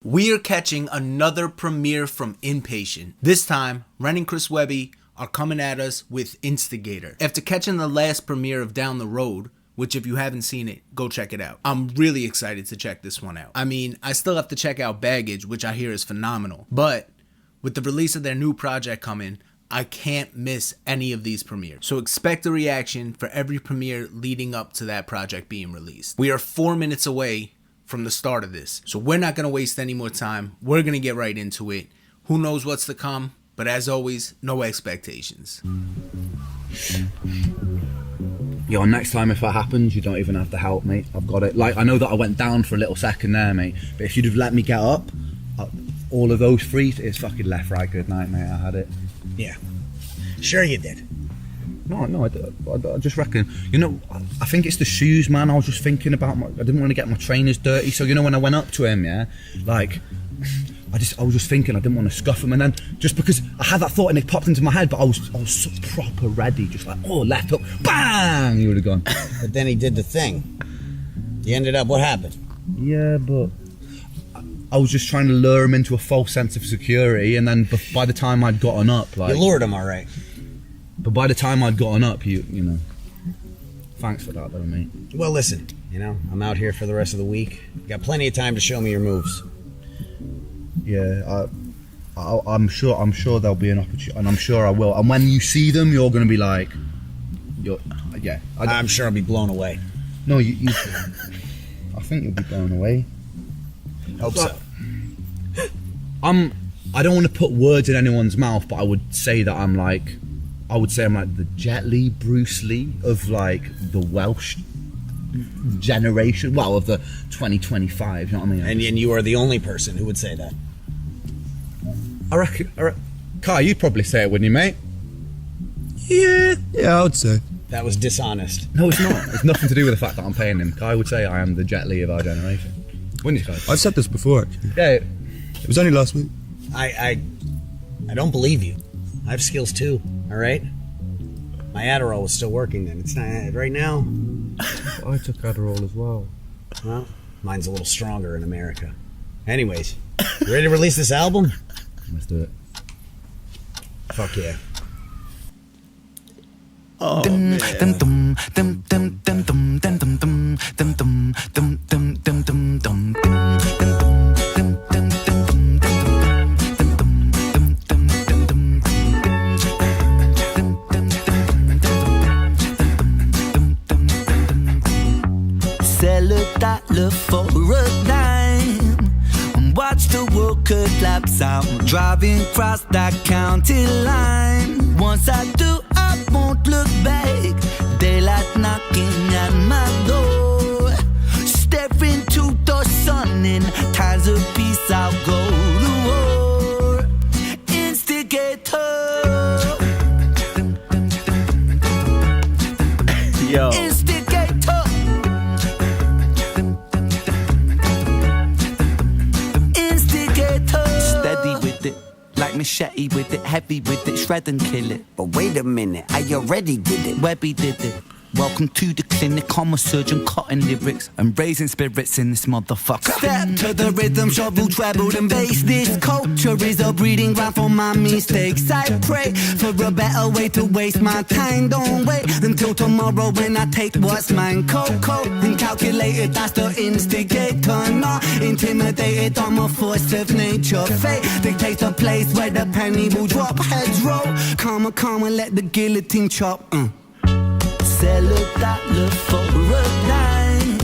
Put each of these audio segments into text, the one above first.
We are catching another premiere from Inpatient. This time, Ren and Chris Webby are coming at us with Instigator. After catching the last premiere of Down the Road, which if you haven't seen it, go check it out. I'm really excited to check this one out. I mean, I still have to check out Baggage, which I hear is phenomenal. But with the release of their new project coming, I can't miss any of these premieres. So expect a reaction for every premiere leading up to that project being released. We are 4 minutes away from the start of this, so we're not gonna waste any more time. We're gonna get right into it. Who knows what's to come, but as always, no expectations. Yo, next time if that happens, you don't even have to help me. I've got it. Like, I know that I went down for a little second there, mate, but if you'd have let me get up, all of those three, it's fucking left, right, good night, mate. I had it. Yeah, sure you did. No, I just reckon, you know, I think it's the shoes, man. I was just thinking about I didn't want to get my trainers dirty, so you know when I went up to him, yeah, like, I was just thinking I didn't want to scuff him, and then just because I had that thought and it popped into my head, but I was so proper ready, just like, oh, left hook, bang, he would have gone. But then he did the thing. He ended up, what happened? Yeah, but I was just trying to lure him into a false sense of security, and then by the time I'd gotten up, like... You lured him, all right. But by the time I'd gotten up, you know... Thanks for that, though, mate. Well, listen, you know, I'm out here for the rest of the week. You got plenty of time to show me your moves. Yeah, I'm sure there'll be an opportunity, and I'm sure I will. And when you see them, you're going to be like... Yeah. I'm sure I'll be blown away. No, you I think you'll be blown away. Hope so. I don't want to put words in anyone's mouth, but I would say I'm like the Jet Li, Bruce Lee of like the Welsh generation, well, of the 2025, you know what I mean? And you are the only person who would say that. I reckon, Kai, you'd probably say it, wouldn't you, mate? Yeah, I would say. That was dishonest. No, it's not. It's nothing to do with the fact that I'm paying him. Kai would say I am the Jet Li of our generation. Wouldn't you, Kai? I've said this before, actually. Yeah. It was only last week. I don't believe you. I have skills too, all right? My Adderall was still working then. It's not right now. I took Adderall as well. Well, mine's a little stronger in America. Anyways, you ready to release this album? Let's do it. Fuck yeah. Oh, man. Sell $1 for a dime and watch the world collapse. I'm driving across that county line. Once I do, I won't look back. Daylight knocking at my door. Step into the sun in times of peace. I'll go to war. Instigator. Yo. Instigator. Instigator. Steady with it, like machete with it, heavy with it, shred and kill it. But wait a minute, I already did it. Webby did it. Welcome to the clinic, I'm a surgeon cutting lyrics and raising spirits in this motherfucker. Step to the rhythm, shovel, treble and bass. This culture is a breeding ground for my mistakes. I pray for a better way to waste my time. Don't wait until tomorrow when I take what's mine. Cold and calculated, that's the instigator. Not intimidated, I'm a force of nature. Fate dictates a place where the penny will drop. Heads roll, calm and let the guillotine chop. Sell $1 for a dime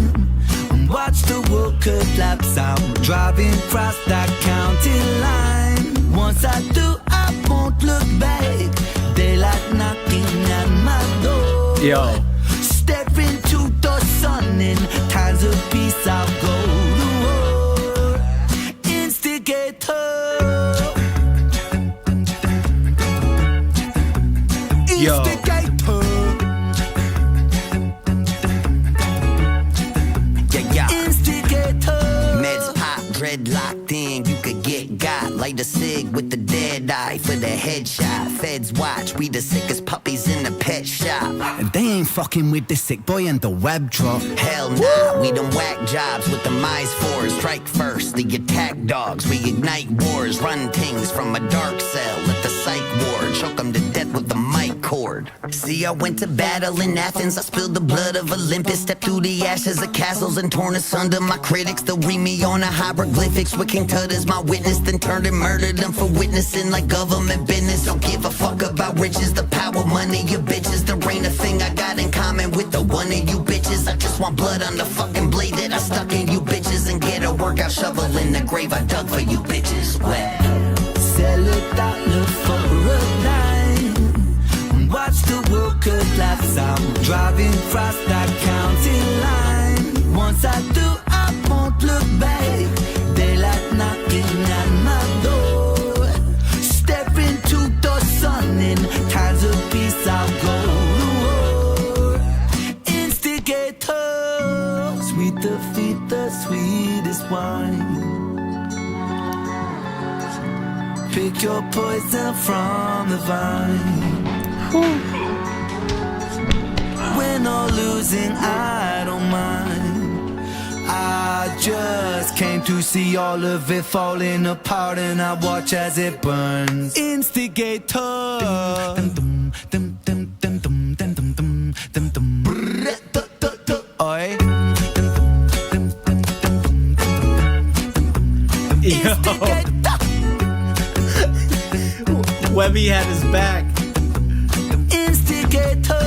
and watch the world collapse. I'm driving across that county line. Once I do, I won't look back. Daylight knocking at my door. Yo. Step into the sun in times of peace. I'll go to war. Instigator. Yo. Instigator. Instigator. Meds pop, dreadlocked then you could get got. Light a cig with the dead eye for the headshot. Feds watch, we the sickest puppies in the pet shop. They ain't fucking with the sick boy and the web truck. Hell nah, we them whack jobs with the mice fours. Strike first, the attack dogs. We ignite wars, run things from a dark cell. Let the psych ward choke them to death with the mic cord. See, I went to battle in Athens. I spilled the blood of Olympus. Stepped through the ashes of castles and torn asunder. My critics, they'll read me on the hieroglyphics with King Tut as my witness. Then turned and murdered them for witnessing like government business. Don't give a fuck about riches, the power, money, your bitches. There ain't a thing I got in common with the one of you bitches. I just want blood on the fucking blade that I stuck in you bitches. And get a workout shovel in the grave I dug for you bitches. Wet. Sell $1 for a dime. Watch the world collapse. I'm driving across that county line. Once I do, I won't look back. Daylight knocking at my door. Step into the sun in times of peace. I'll go to war. Instigator, sweet defeat, the sweetest wine. Pick your poison from the vine. Win or losing, I don't mind. I just came to see all of it falling apart, and I watch as it burns. Instigator. Oi. Yo. Webby had his back. Instigator.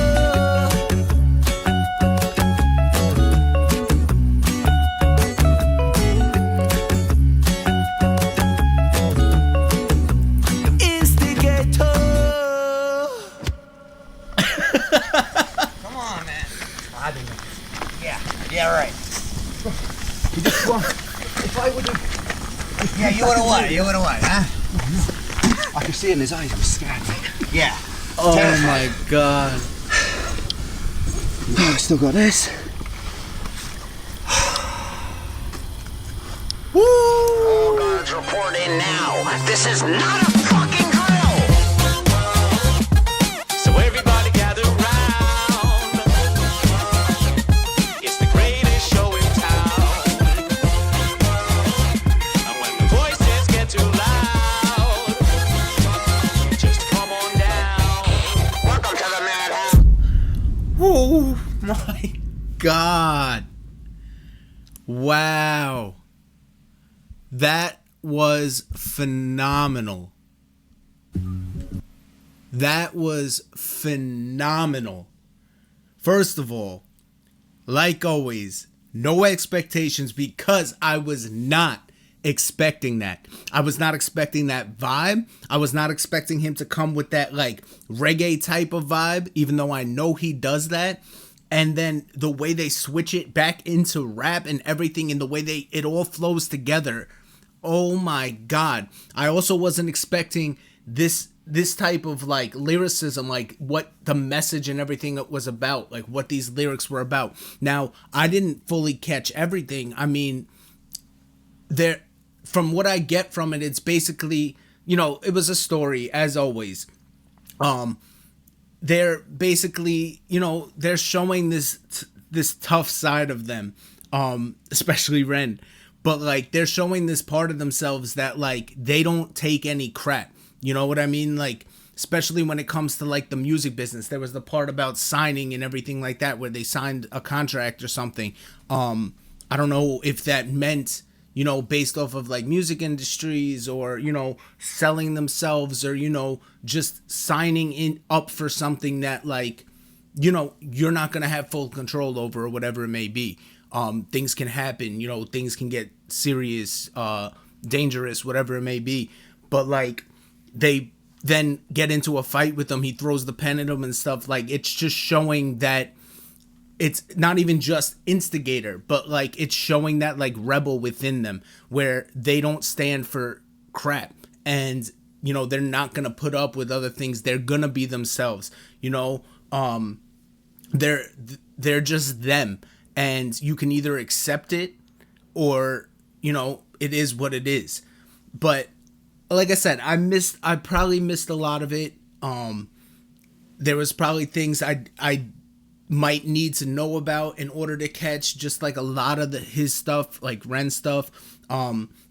Come on, man. Yeah, right. If I would have... Yeah, you would've won, huh? I could see in his eyes he was scared, mate. Yeah. Oh my god. Oh, I still got this. Woo! All guards report in now. This is not a fucking drill! So everybody gather round. It's the greatest show in town. And when the voices get too loud, just come on down. Welcome to the madhouse. Oh my god. Wow. That was phenomenal. That was phenomenal. First of all, like always, no expectations because I was not expecting that. I was not expecting that vibe. I was not expecting him to come with that like reggae type of vibe, even though I know he does that. And then the way they switch it back into rap and everything, and the way it all flows together. Oh my god. I also wasn't expecting this type of like lyricism, like what the message and everything was about, like what these lyrics were about. Now, I didn't fully catch everything. I mean, from what I get from it, it's basically, it was a story as always. They're basically, they're showing this tough side of them, especially Ren. But like they're showing this part of themselves that like they don't take any crap. You know what I mean? Like especially when it comes to like the music business. There was the part about signing and everything like that where they signed a contract or something. I don't know if that meant, based off of like music industries or, selling themselves or, just signing up for something that like, you're not going to have full control over or whatever it may be. Things can happen, things can get serious, dangerous, whatever it may be. But like they then get into a fight with him. He throws the pen at him and stuff. Like it's just showing that it's not even just Instigator, but like it's showing that like rebel within them where they don't stand for crap. And, they're not going to put up with other things. They're going to be themselves, they're just them. And you can either accept it or, it is what it is. But like I said, I probably missed a lot of it. There was probably things I might need to know about in order to catch just like a lot of his stuff, like Ren stuff.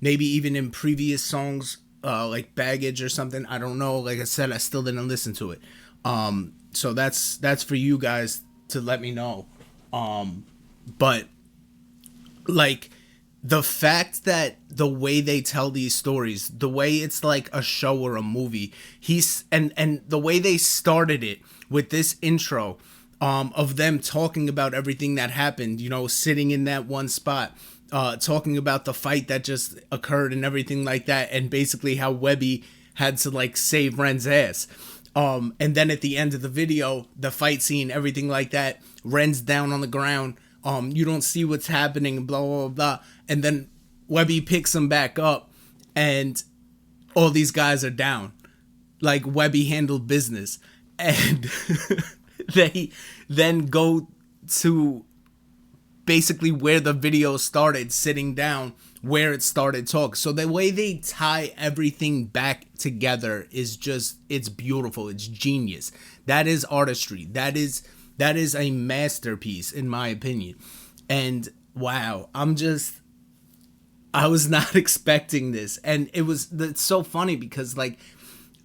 Maybe even in previous songs, like Baggage or something. I don't know. Like I said, I still didn't listen to it. So that's for you guys to let me know. But like the fact that the way they tell these stories, the way it's like a show or a movie, and the way they started it with this intro, of them talking about everything that happened, you know, sitting in that one spot, talking about the fight that just occurred and everything like that, and basically how Webby had to like save Ren's ass. And then at the end of the video, the fight scene, everything like that, Ren's down on the ground. You don't see what's happening, blah, blah, blah. And then Webby picks him back up and all these guys are down. Like Webby handled business. And they then go to basically where the video started, sitting down, where it started talk. So the way they tie everything back together is just, it's beautiful. It's genius. That is artistry. That is a masterpiece in my opinion. And wow, I was not expecting this. And it's so funny because like,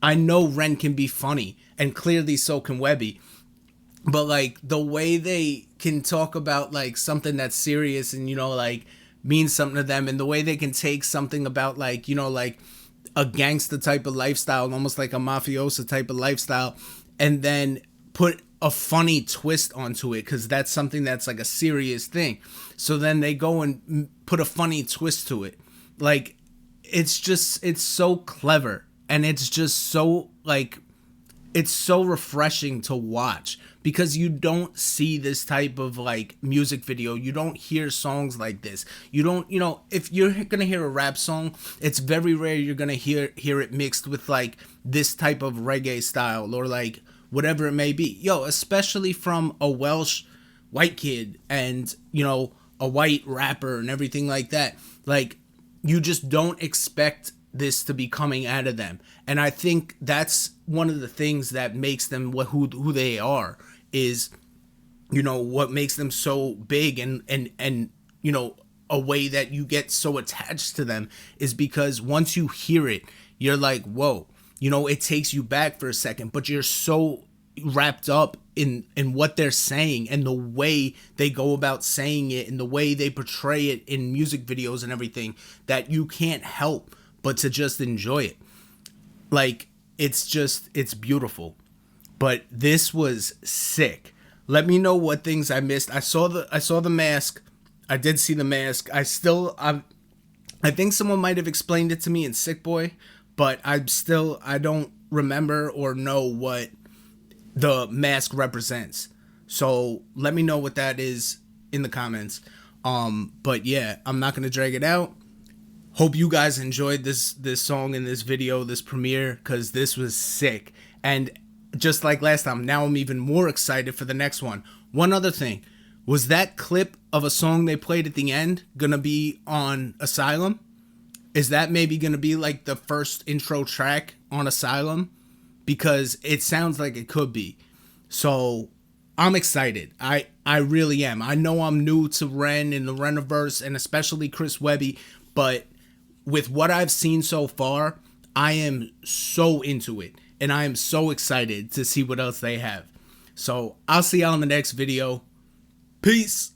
I know Ren can be funny and clearly so can Webby. But like the way they can talk about like something that's serious and, you know, like means something to them, and the way they can take something about like, you know, like a gangster type of lifestyle, almost like a mafioso type of lifestyle, and then put a funny twist onto it, because that's something that's like a serious thing. So then they go and put a funny twist to it. Like it's so clever, and it's just so like, it's so refreshing to watch, because you don't see this type of like music video. You don't hear songs like this. You don't, you know, if you're gonna hear a rap song, it's very rare you're gonna hear it mixed with like this type of reggae style or like whatever it may be. Yo, especially from a Welsh white kid and, you know, a white rapper and everything like that. Like, you just don't expect this to be coming out of them. And I think that's one of the things that makes them who they are, is, you know, what makes them so big and you know, a way that you get so attached to them is because once you hear it, you're like, whoa, you know, it takes you back for a second, but you're so wrapped up in what they're saying and the way they go about saying it and the way they portray it in music videos and everything, that you can't help but to just enjoy it. Like, it's beautiful. But this was sick. Let me know what things I missed. I saw the mask. I did see the mask. I think someone might have explained it to me in Sick Boy, but I don't remember or know what the mask represents. So let me know what that is in the comments. But yeah, I'm not gonna drag it out. Hope you guys enjoyed this song and this video, this premiere, because this was sick. And just like last time, now I'm even more excited for the next one. One other thing, was that clip of a song they played at the end gonna be on Asylum? Is that maybe gonna be like the first intro track on Asylum? Because it sounds like it could be. So I'm excited. I really am. I know I'm new to Ren and the Reniverse, and especially Chris Webby, but with what I've seen so far, I am so into it, and I am so excited to see what else they have. So I'll see y'all in the next video. Peace.